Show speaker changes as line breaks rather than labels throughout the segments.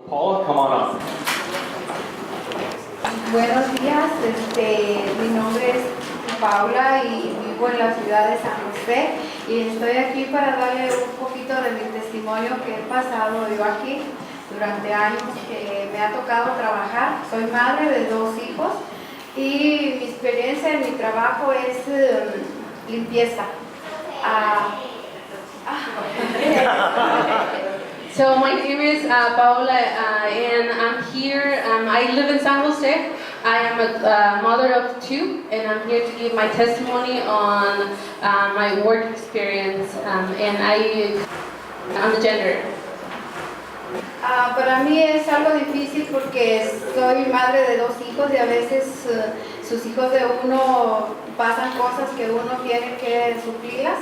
Paula, come on up.
Buenos días, mi nombre es Paula y vivo en la ciudad de San José y estoy aquí para darle un poquito de mi testimonio que he pasado yo aquí durante años que me ha tocado trabajar. Soy madre de 2 hijos y mi experiencia en mi trabajo es limpieza.
So my name is Paula, and I'm here. I live in San Jose. I am a mother of 2, and I'm here to give my testimony on my work experience, and I'm a gender.
Para mí es algo difícil porque soy madre de 2 hijos y a veces sus hijos de uno pasan cosas que uno tiene que suplirlas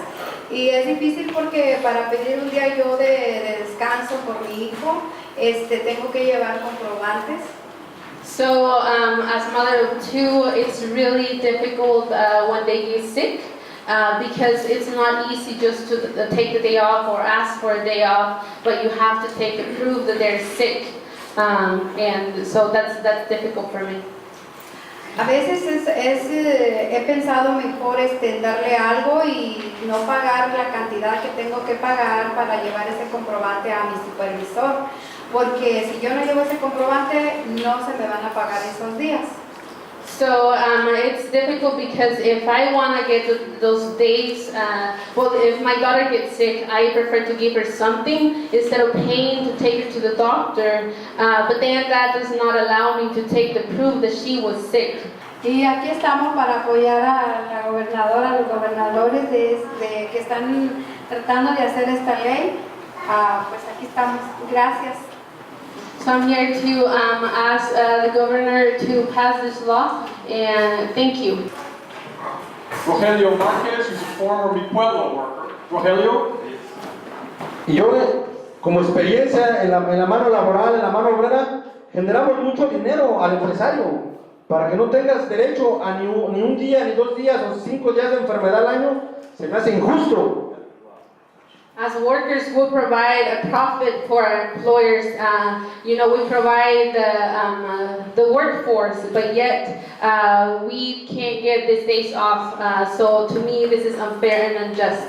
y es difícil porque para pedir un día yo de descanso por mi hijo tengo que llevar comprobantes.
So as a mother of 2, it's really difficult when they get sick. Because it's not easy just to take the day off or ask for a day off, but you have to take to prove that they're sick, and so that's difficult for me.
A veces he pensado mejor darle algo y no pagar la cantidad que tengo que pagar para llevar ese comprobante a mi supervisor, porque si yo no llevo ese comprobante no se me van a pagar esos días.
So it's difficult because if I want to get those days, well, if my daughter gets sick, I prefer to give her something instead of paying to take her to the doctor. But then that does not allow me to take the proof that she was sick.
Y aquí estamos para apoyar a la gobernadora, a los gobernadores que están tratando de hacer esta ley. Pues aquí estamos. Gracias.
So I'm here to ask the governor to pass this law, and thank you.
Rogelio Marquez, who's a former Mi Pueblo worker. Rogelio?
Y yo, como experiencia en la mano laboral, en la mano obrera, generamos mucho dinero al empresario para que no tengas derecho a ni un día, ni 2 días o 5 días de enfermedad al año. Se me hace injusto.
As workers, we provide a profit for our employers. We provide the workforce, but yet we can't get these days off. So to me, this is unfair and unjust.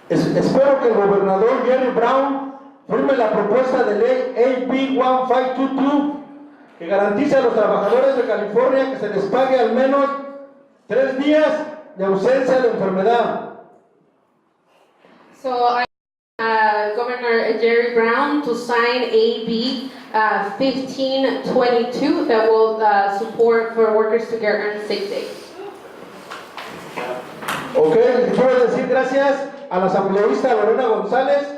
Espero que el gobernador Jerry Brown firme la propuesta de ley AB1522 que garantice a los trabajadores de California que se les pague al menos 3 días de ausencia de enfermedad.
So I Governor Jerry Brown to sign AB 1522 that will support for workers to get earned sick days.
Ok, quiero decir gracias a la asambleísta Lorena González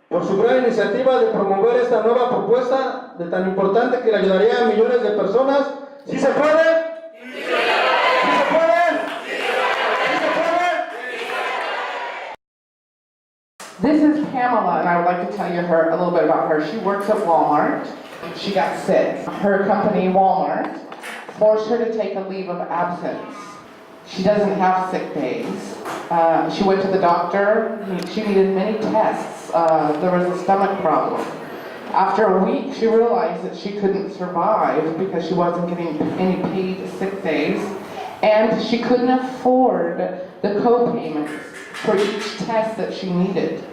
por su gran iniciativa de promover esta nueva propuesta de tan importante que le ayudaría a millones de personas. ¿Sí se puede? ¿Sí se puede? ¿Sí se puede?
This is Pamela, and I would like to tell you a little bit about her. She works at Walmart. She got sick. Her company, Walmart, forced her to take a leave of absence. She doesn't have sick days. She went to the doctor. She needed many tests. There was a stomach problem. After a week, she realized that she couldn't survive because she wasn't getting any paid sick days, and she couldn't afford the co-payments for each test that she needed.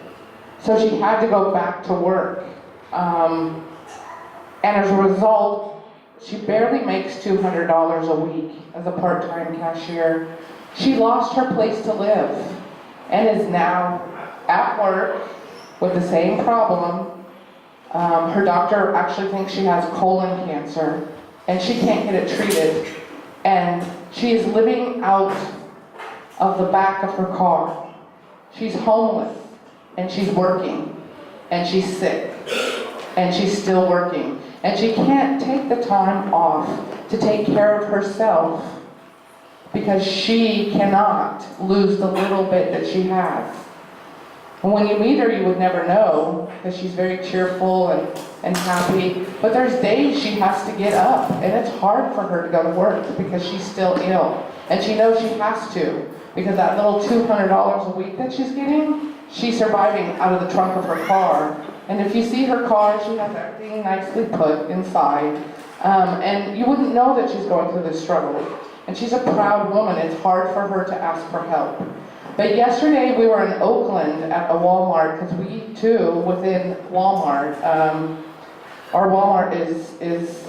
So she had to go back to work. And as a result, she barely makes $200 a week as a part-time cashier. She lost her place to live and is now at work with the same problem. Her doctor actually thinks she has colon cancer and she can't get it treated. And she is living out of the back of her car. She's homeless and she's working and she's sick and she's still working. And she can't take the time off to take care of herself because she cannot lose the little bit that she has. And when you meet her, you would never know because she's very cheerful and happy. But there's days she has to get up, and it's hard for her to go to work because she's still ill. And she knows she has to. Because that little $200 a week that she's getting, she's surviving out of the trunk of her car. And if you see her car, she has everything nicely put inside. And you wouldn't know that she's going through this struggle. And she's a proud woman. It's hard for her to ask for help. But yesterday we were in Oakland at a Walmart, because we too, within Walmart, our Walmart is,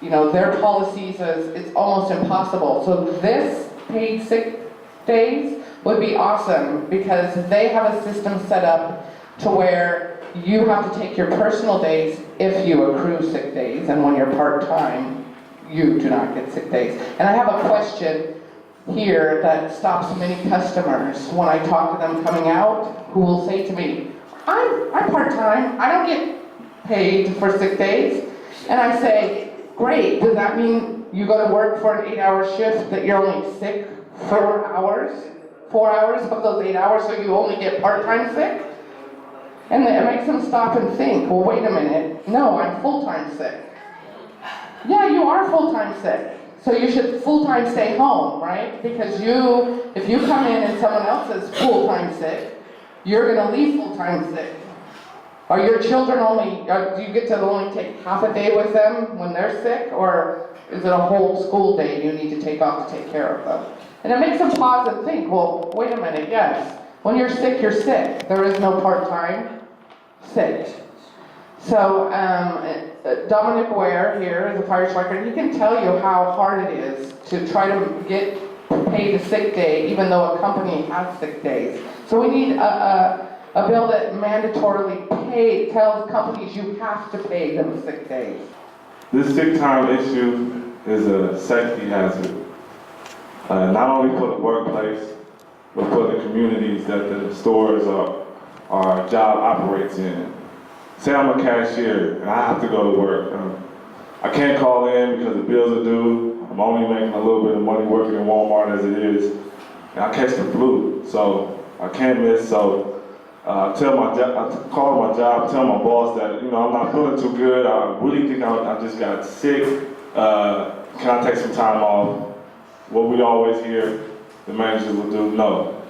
you know, their policies is, it's almost impossible. So this paid sick days would be awesome, because they have a system set up to where you have to take your personal days if you accrue sick days, and when you're part-time, you do not get sick days. And I have a question here that stops many customers when I talk to them coming out, who will say to me, I'm part-time, I don't get paid for sick days. And I say, great, does that mean you go to work for an 8-hour shift that you're only sick 4 hours? 4 hours of those 8 hours, so you only get part-time sick? And it makes them stop and think, well, wait a minute, no, I'm full-time sick. Yeah, you are full-time sick. So you should full-time stay home, right? Because if you come in and someone else is full-time sick, you're gonna leave full-time sick. Are your children do you get to only take half a day with them when they're sick? Or is it a whole school day you need to take off to take care of them? And it makes them pause and think, well, wait a minute, yes. When you're sick, you're sick. There is no part-time sick. So Dominic Ware here is a fire striker, and he can tell you how hard it is to try to get paid a sick day, even though a company has sick days. So we need a bill that mandatorily tells companies you have to pay them sick days.
This sick time issue is a safety hazard, not only for the workplace, but for the communities that the stores or our job operates in. Say I'm a cashier and I have to go to work. I can't call in because the bills are due. I'm only making a little bit of money working in Walmart as it is. And I catch the flu, so I can't miss. So I call my job, tell my boss that, you know, I'm not feeling too good. I really think I just got sick. Can I take some time off? What we always hear the managers will do, no.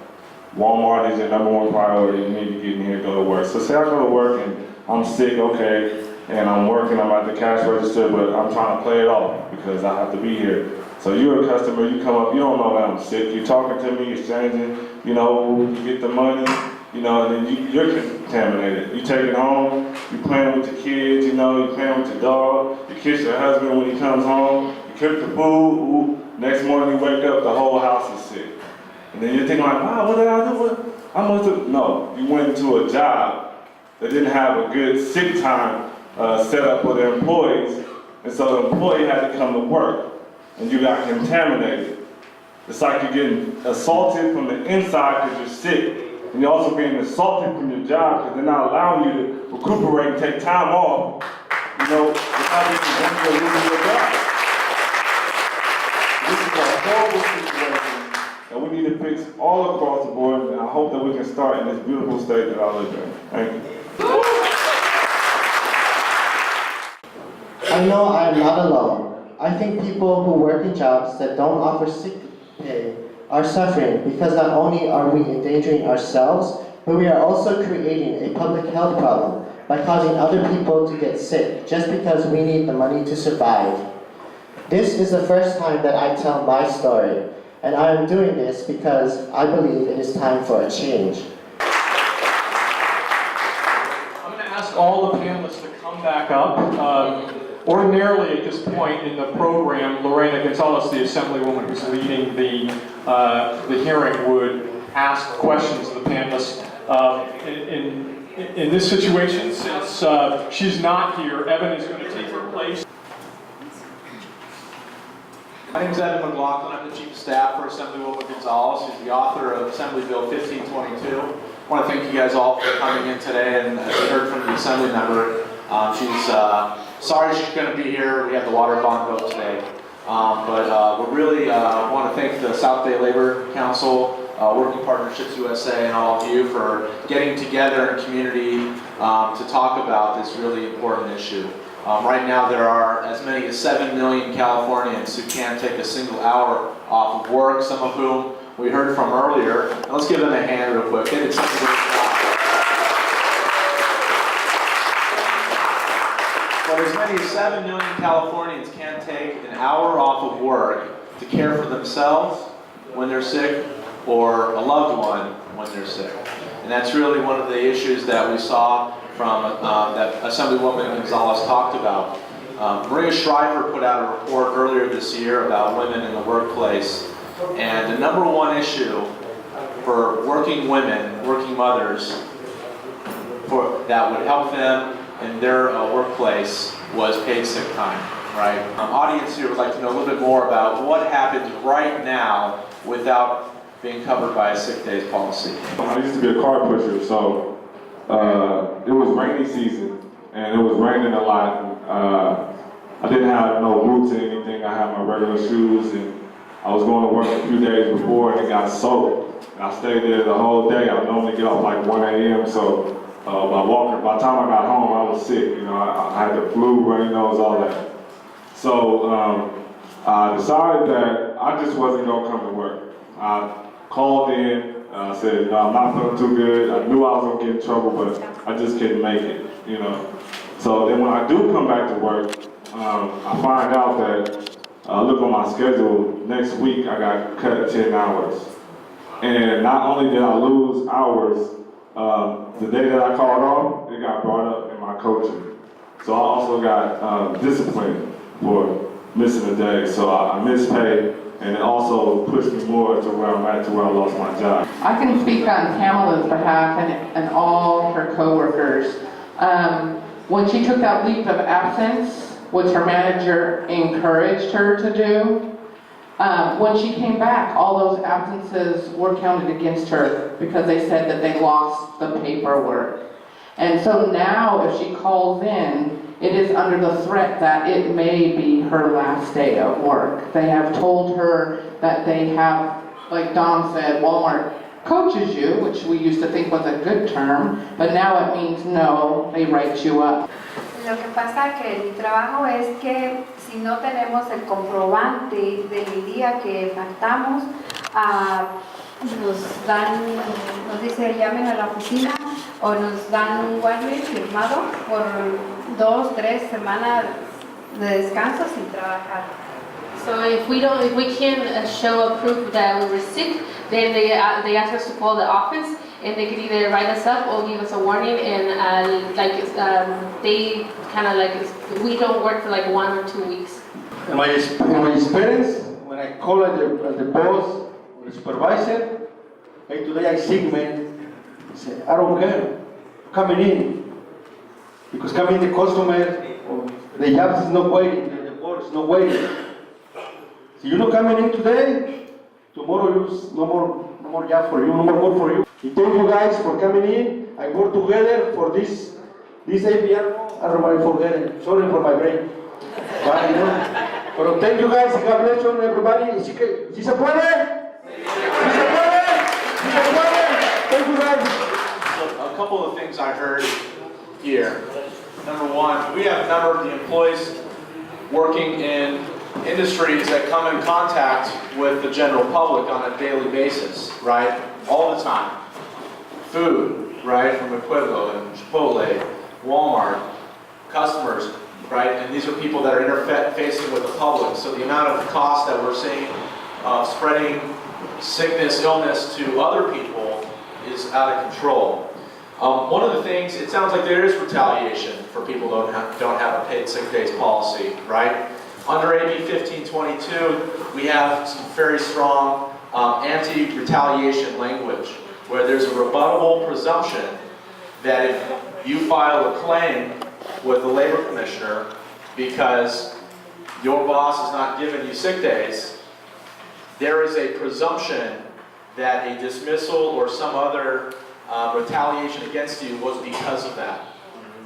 Walmart is your #1 priority. You need to get in here and go to work. So say I go to work and I'm sick, okay, and I'm working, I'm at the cash register, but I'm trying to play it off because I have to be here. So you're a customer, you come up, you don't know that I'm sick, you're talking to me, exchanging, you know, you get the money, you know, and then you're contaminated. You take it home, you're playing with the kids, you know, you're playing with your dog, you kiss your husband when he comes home, you cook the food, ooh, next morning you wake up, the whole house is sick. And then you're thinking like, wow, what did I do? I must have, no, you went into a job that didn't have a good sick time set up for their employees, and so the employee had to come to work, and you got contaminated. It's like you're getting assaulted from the inside because you're sick, and you're also being assaulted from your job because they're not allowing you to recuperate and take time off, you know, without you preventing you losing your job. This is a horrible situation that we need to fix all across the board, and I hope that we can start in this beautiful state that I live in. Thank you.
I know I am not alone. I think people who work in jobs that don't offer sick pay are suffering because not only are we endangering ourselves, but we are also creating a public health problem by causing other people to get sick just because we need the money to survive. This is the first time that I tell my story, and I am doing this because I believe it is time for a change.
I'm going to ask all the panelists to come back up. Ordinarily at this point in the program, Lorena Gonzalez, the Assemblywoman who's leading the hearing, would ask questions of the panelists. In this situation, since she's not here, Evan is going to take her place.
My name is Evan McLaughlin. I'm the Chief of Staff for Assemblywoman Gonzalez. She's the author of Assembly Bill 1522. I want to thank you guys all for coming in today, and as you heard from the Assembly member, she's sorry she's going to be here. We have the water bond vote today. But we really want to thank the South Bay Labor Council, Working Partnerships USA, and all of you for getting together in a community to talk about this really important issue. Right now there are as many as 7 million Californians who can't take a single hour off of work, some of whom we heard from earlier. And let's give them a hand real quick. They did such a great job. But as many as 7 million Californians can't take an hour off of work to care for themselves when they're sick or a loved one when they're sick. And that's really one of the issues that we saw from that Assemblywoman Gonzalez talked about. Maria Shriver put out a report earlier this year about women in the workplace. And the number one issue for working women, working mothers, that would help them in their workplace was paid sick time, right? Audience here would like to know a little bit more about what happens right now without being covered by a sick days policy.
I used to be a car pusher, so it was rainy season, and it was raining a lot. I didn't have no boots or anything. I had my regular shoes, and I was going to work a few days before, and it got soaked. And I stayed there the whole day. I would normally get off like 1 a.m., so by the time I got home, I was sick. You know, I had the flu, runny nose, all that. So I decided that I just wasn't going to come to work. I called in, said, no, I'm not feeling too good. I knew I was going to get in trouble, but I just couldn't make it, you know. So then when I do come back to work, I find out that, look on my schedule, next week I got cut 10 hours. And not only did I lose hours, the day that I called off, it got brought up in my coaching. So I also got disciplined for missing a day. So I missed pay, and it also pushed me more to where I'm at, to where I lost my job.
I can speak on Pamela's behalf and all her coworkers. When she took that leave of absence, which her manager encouraged her to do, when she came back, all those absences were counted against her because they said that they lost the paperwork. And so now if she calls in, it is under the threat that it may be her last day of work. They have told her that they have, like Dom said, Walmart coaches you, which we used to think was a good term, but now it means no, they write you up.
Lo que pasa que mi trabajo es que si no tenemos el comprobante del día que faltamos, nos dice llamen a la oficina o nos dan un waiver firmado por 2, 3 semanas de descanso sin trabajar.
So if we can't show a proof that we were sick, then they ask us to call the office, and they can either write us up or give us a warning, and they kind of like, we don't work for like 1 or 2 weeks.
In my experience, when I call at the boss or the supervisor, hey, today I'm sick, man. I say, I don't care. Coming in. Because coming the customer, or the job is not waiting, the work is not waiting. So you're not coming in today, tomorrow there's no more job for you, no more work for you. I thank you guys for coming in. I work together for this APR. I don't mind forgetting. Sorry for my brain. But, you know, but thank you guys. God bless you, everybody. ¿Sí se puede? ¿Sí se puede? ¿Sí se puede? Thank you guys.
So a couple of things I heard here. Number one, we have a number of the employees working in industries that come in contact with the general public on a daily basis, right? All the time. Food, right, from Pueblo and Chipotle, Walmart, customers, right? And these are people that are interfacing with the public. So the amount of cost that we're seeing of spreading sickness, illness to other people is out of control. One of the things, it sounds like there is retaliation for people who don't have a paid sick days policy, right? Under AB1522, we have some very strong anti-retaliation language, where there's a rebuttable presumption that if you file a claim with the labor commissioner because your boss has not given you sick days, there is a presumption that a dismissal or some other retaliation against you was because of that.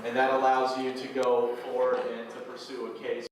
And that allows you to go forward and to pursue a case.